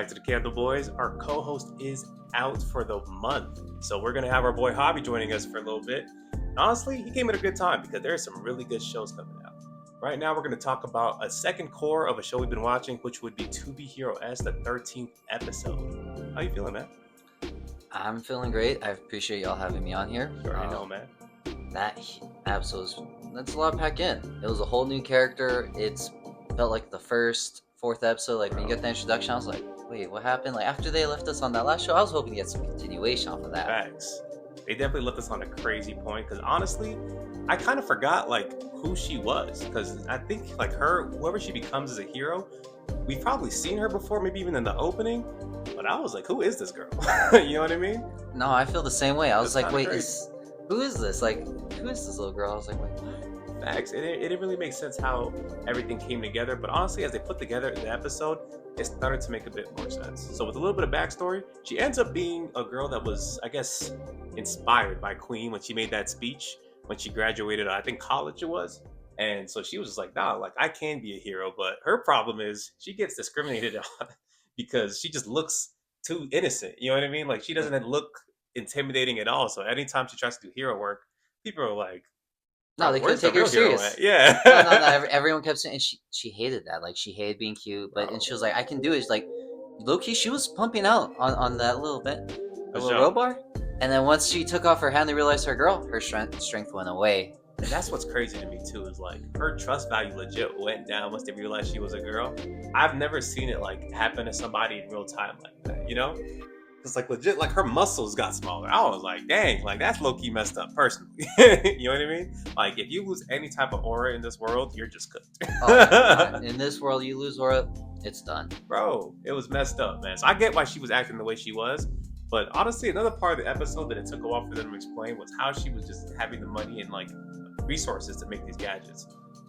back to the Candle Boys. Our co-host is out for the month, so we're gonna have our boy Hobby joining us for a little bit. And honestly, he came at a good time because there's some really good shows coming out. Right now, we're gonna talk about a second core of a show we've been watching, which would be To Be Hero S, the 13th episode. How you feeling, man? I'm feeling great. I appreciate y'all having me on here. You already know, man. That episode that's a lot to pack in. It was a whole new character. It's felt like the fourth episode. Like when you get the introduction, I was like, wait, what happened? Like after they left us on that last show, I was hoping to get some continuation off of that. Facts. They definitely left us on a crazy point because honestly, I kind of forgot like who she was because I think like her, whoever she becomes as a hero, we've probably seen her before, maybe even in the opening. But I was like, who is this girl? You know what I mean? No, I feel the same way. I was like, wait, crazy. who is this? Like, who is this little girl? I was like, wait, what? Facts. It didn't really make sense how everything came together, but honestly, as they put together the episode, it started to make a bit more sense. So with a little bit of backstory, she ends up being a girl that was, I guess, inspired by Queen when she made that speech when she graduated, I think college it was. And so she was just like, nah, like I can be a hero, but her problem is she gets discriminated on because she just looks too innocent. You know what I mean? Like she doesn't look intimidating at all. So anytime she tries to do hero work, people are like, No, they couldn't where's the take her real hero serious. at? Yeah. No. Everyone kept saying, and she hated that. Like she hated being cute, but and she was Bro. like, I can do it. She's like, low key, she was pumping out on that little bit, For a little sure. row bar. And then once she took off her hand, they realized her strength went away. And that's what's crazy to me too, is like her trust value legit went down once they realized she was a girl. I've never seen it like happen to somebody in real time like that, you know? It's like legit, like her muscles got smaller. I was like, dang, like that's low key messed up personally. You know what I mean? Like if you lose any type of aura in this world, you're just cooked. In this world, you lose aura, it's done. Bro, it was messed up, man. So I get why she was acting the way she was. But honestly, another part of the episode that it took a while for them to explain was how she was just having the money and like resources to make these gadgets.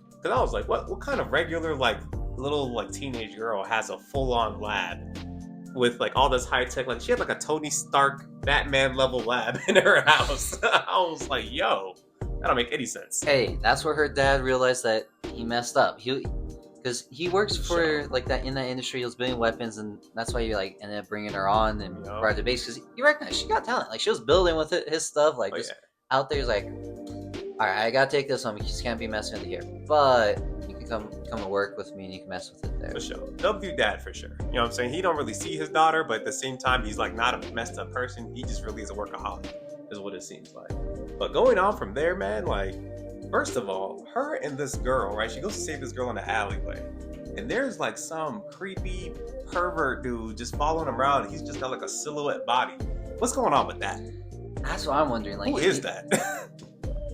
Because I was like, what kind of regular like little like teenage girl has a full-on lab with like all this high tech? Like she had like a Tony Stark Batman level lab in her house. I was like, yo, that don't make any sense. Hey, that's where her dad realized that he messed up. Because he works for like that in that industry. He was building weapons, and that's why he like ended up bringing her on and brought her to base. Because he recognized she got talent. Like she was building with his stuff, like just out there. He's like, all right, I gotta take this home. You just can't be messing with it here. But you can come and work with me, and you can mess with it there. For sure, W dad for sure. You know what I'm saying? He don't really see his daughter, but at the same time, he's like not a messed up person. He just really is a workaholic, is what it seems like. But going on from there, man, like. First of all, her and this girl, right? She goes to save this girl in the alleyway. And there's like some creepy pervert dude just following him around. He's just got like a silhouette body. What's going on with that? That's what I'm wondering. Like, who is that?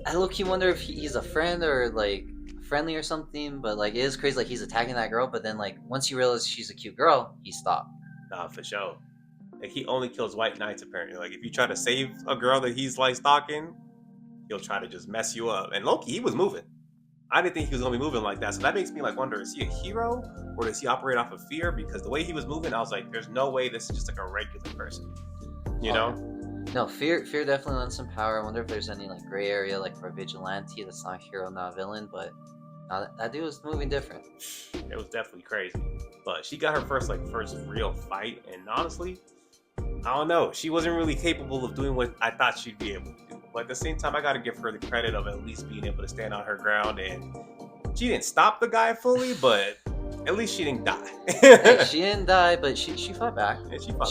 I low-key wonder if he's a friend or like friendly or something. But like, it is crazy. Like he's attacking that girl. But then like, once you realize she's a cute girl, he stopped. Nah, for sure. Like he only kills white knights apparently. Like if you try to save a girl that he's like stalking, he'll try to just mess you up. And Loki, he was moving. I didn't think he was gonna be moving like that. So that makes me like wonder, is he a hero or does he operate off of fear? Because the way he was moving, I was like, there's no way this is just like a regular person. You know? No, fear definitely lends some power. I wonder if there's any like gray area like for a vigilante that's not a hero, not a villain, but that dude was moving different. It was definitely crazy. But she got her first real fight, and honestly, I don't know. She wasn't really capable of doing what I thought she'd be able to do. But at the same time, I got to give her the credit of at least being able to stand on her ground. And she didn't stop the guy fully, but at least she didn't die. Hey, she didn't die, but she fought back.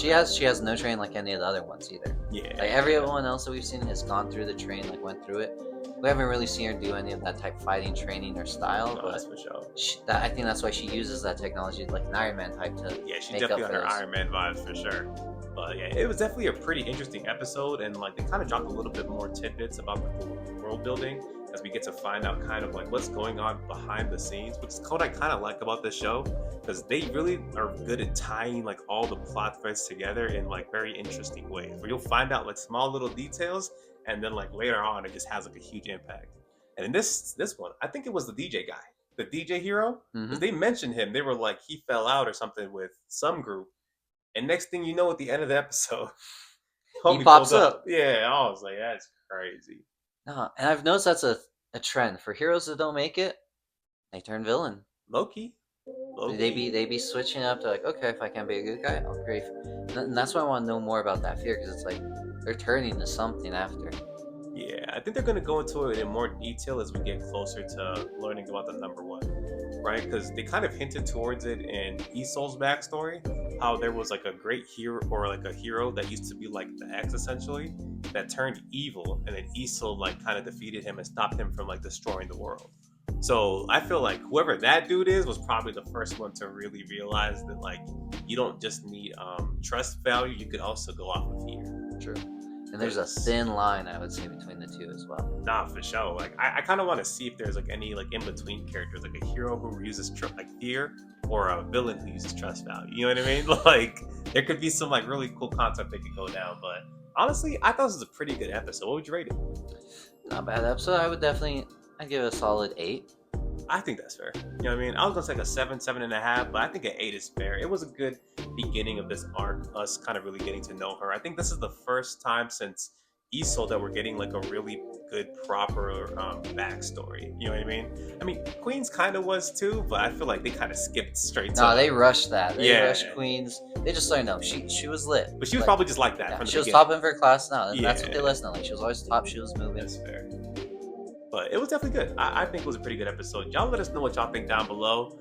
Yeah, she has no train like any of the other ones either. Yeah. Like everyone else that we've seen has gone through the train, like went through it. We haven't really seen her do any of that type fighting training or style, No, but that's for sure. I think that's why she uses that technology like an Iron Man type to She make definitely up got for her those. Iron Man vibes for sure. But yeah, it was definitely a pretty interesting episode, and like they kind of dropped a little bit more tidbits about the world building as we get to find out kind of like what's going on behind the scenes, which is what I kind of like about this show, because they really are good at tying like all the plot threads together in like very interesting ways, where you'll find out like small little details, and then like later on it just has like a huge impact. And in this one, I think it was the DJ guy, the DJ hero, because they mentioned him. They were like he fell out or something with some group. And next thing you know, at the end of the episode, he pops up. Yeah, I was like, that's crazy. No, and I've noticed that's a trend for heroes that don't make it. They turn villain. Loki, They be switching up to like, okay, if I can't be a good guy, I'll create. And that's why I want to know more about that fear, because it's like they're turning to something after. Yeah, I think they're going to go into it in more detail as we get closer to learning about the number one, right? Because they kind of hinted towards it in Isol's backstory, how there was like a great hero or like a hero that used to be like the X essentially, that turned evil, and then Isol like kind of defeated him and stopped him from like destroying the world. So I feel like whoever that dude is was probably the first one to really realize that like you don't just need trust value, you could also go off of fear. True. And there's a thin line, I would say, between the two as well. Nah, for sure. Like, I kind of want to see if there's like any like in between characters, like a hero who uses like fear, or a villain who uses trust value. You know what I mean? Like, there could be some like really cool concept that could go down. But honestly, I thought this was a pretty good episode. What would you rate it? Not bad episode. I'd give it a solid 8. I think that's fair. You know what I mean? I was gonna say like a 7, 7.5, but I think an 8 is fair. It was a good beginning of this arc, us kind of really getting to know her. I think this is the first time since Isol that we're getting like a really good, proper backstory. You know what I mean? I mean, Queens kind of was too, but I feel like they kind of skipped straight to. No, they rushed that. They Yeah. rushed Queens. They just let her know she was lit. But she was Like, probably just like that. yeah, From the she was beginning. top of her class now. And that's what they Yeah. listened to. Like, she was always top. She was moving. That's fair. But it was definitely good. I think it was a pretty good episode. Y'all let us know what y'all think down below.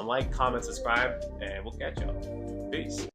Like, comment, subscribe, and we'll catch y'all. Peace.